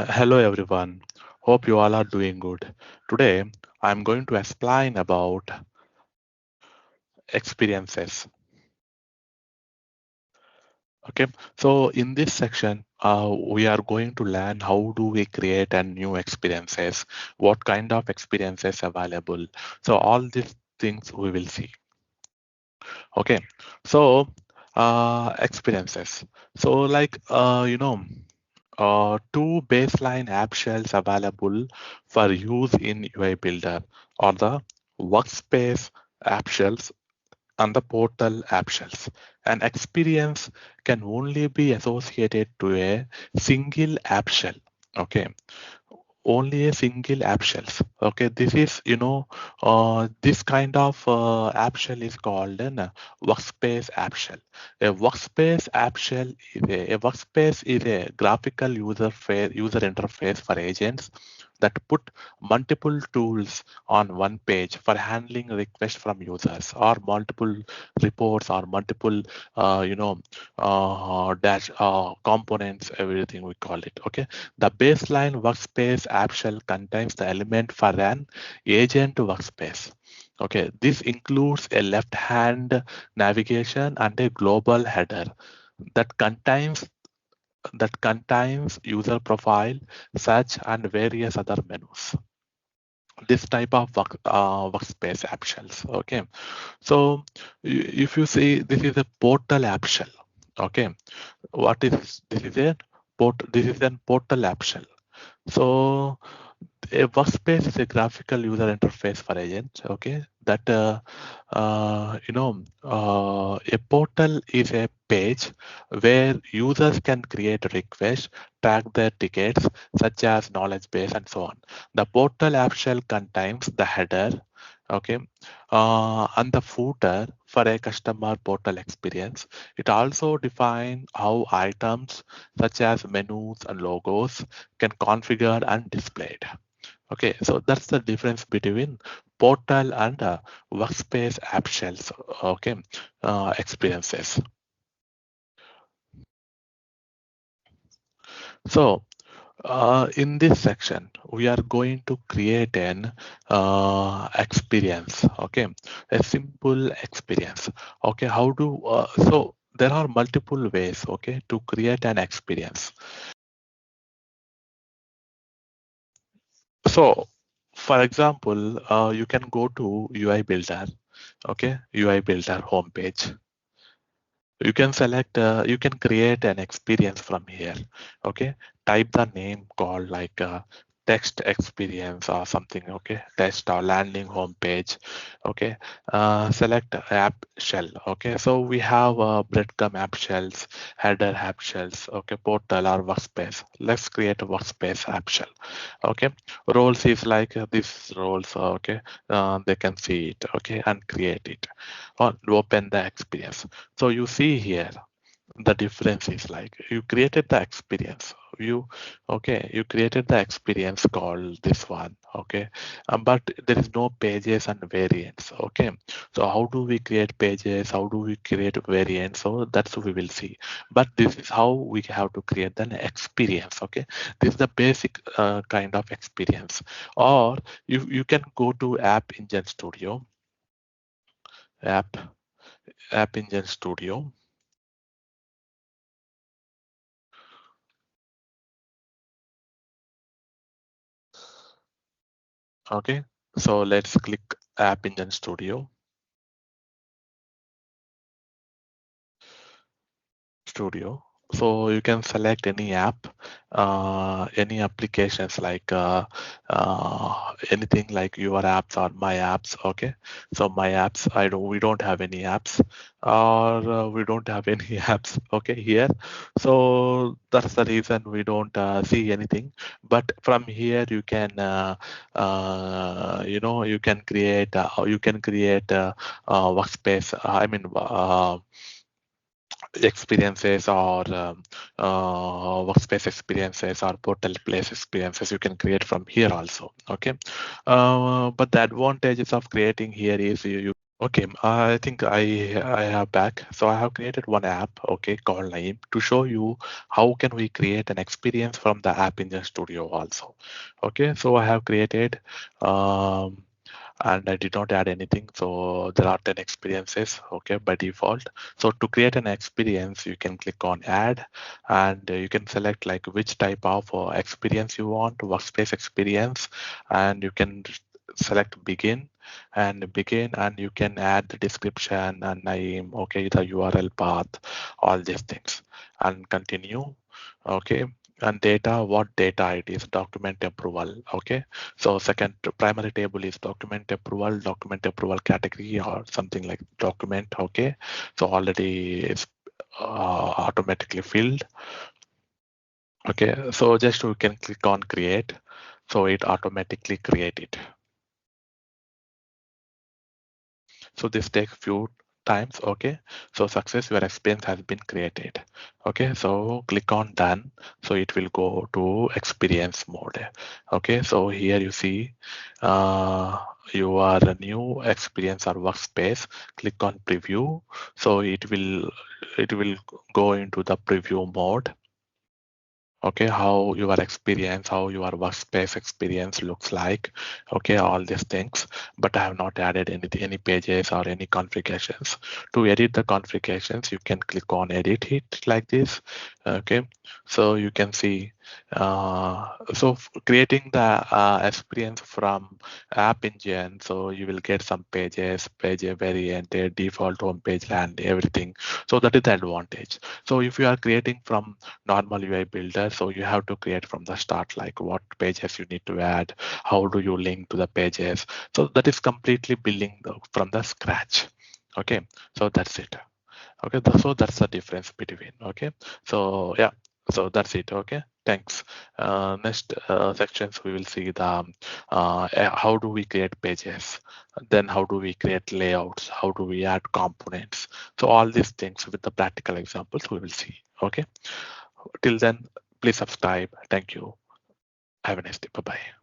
Hello everyone. Hope you all are doing good. Today I'm going to explain about experiences. Okay, so in this section, we are going to learn how do we create a new experiences, what kind of experiences available. So all these things we will see. Okay, so experiences. So like two baseline app shells available for use in UI Builder or the workspace app shells and the portal app shells. An experience can only be associated to a single app shell. Okay, only a single app shells. Okay, this is this kind of app shell is called an workspace app shell. A workspace is a graphical user interface for agents that put multiple tools on one page for handling requests from users, or multiple reports, or multiple dash components, everything we call it. Okay, the baseline workspace app shell contains the element for an agent workspace. Okay, this includes a left-hand navigation and a global header that contains user profile, search, and various other menus. This type of workspace app shells. Okay, so if you see, this is a portal app shell. Okay, what is this? Is a This is a portal app shell. So a workspace is a graphical user interface for agents. Okay, that a portal is a page where users can create requests, track their tickets, such as knowledge base and so on. The portal app shell contains the header, okay, and the footer for a customer portal experience. It also defines how items such as menus and logos can configure and displayed. Okay, so that's the difference between portal and workspace app shells. Okay, experiences. So in this section, we are going to create an experience. Okay, a simple experience. Okay, how do so there are multiple ways. Okay, to create an experience. So, for example, you can go to UI Builder. Okay, UI Builder homepage. You can select, you can create an experience from here. Okay, type the name called like text experience or something. Okay, test or landing home page. Okay, select app shell. Okay, so we have breadcrumb app shells, header app shells. Okay, portal or workspace. Let's create a workspace app shell. Okay, roles is like this roles. Okay, they can see it. Okay, and create it or open the experience. So you see here the difference is like you created the experience. You created the experience called this one. Okay, but there is no pages and variants. Okay, so how do we create pages? How do we create variants? So that's what we will see. But this is how we have to create an experience. Okay, this is the basic kind of experience. Or you can go to App Engine Studio. App Engine Studio. Okay, so let's click App Engine Studio. So you can select any app, any applications like anything like your apps or my apps. Okay, so my apps, we don't have any apps, or we don't have any apps. Okay, here, so that's the reason we don't see anything. But from here you can you can create workspace. Experiences, or workspace experiences, or portal place experiences you can create from here also. Okay, but the advantages of creating here is you Okay, I think I have back. So I have created one app, okay, called Name to show you how can we create an experience from the App Engine Studio also. Okay, so I have created um, and I did not add anything. So there are 10 experiences, okay, by default. So to create an experience, you can click on add and you can select like which type of experience you want, workspace experience, and you can select begin and you can add the description and name, okay, the URL path, all these things, and continue. Okay, and data, what data it is, document approval. Okay, so second primary table is document approval category or something like document. Okay, so already it's automatically filled. Okay, so just we can click on create, so it automatically create it. So this takes few times. Okay, so success, your experience has been created. Okay, so click on done, so it will go to experience mode. Okay, so here you see your new experience or workspace. Click on preview, so it will go into the preview mode. Okay, how your experience, how your workspace experience looks like. Okay, all these things, but I have not added any pages or any configurations. To edit the configurations, you can click on edit it like this. Okay, so you can see creating the experience from app engine, so you will get some pages, page variant, default home page, and everything. So that is the advantage. So if you are creating from normal UI builder, so you have to create from the start, like what pages you need to add, how do you link to the pages. So that is completely building from the scratch. Okay, so that's it. Okay, so that's the difference between. Okay, so yeah, so that's it. Okay, thanks. Next sections we will see the how do we create pages, then how do we create layouts, how do we add components. So all these things with the practical examples we will see. Okay, till then, please subscribe. Thank you. Have a nice day. Bye bye.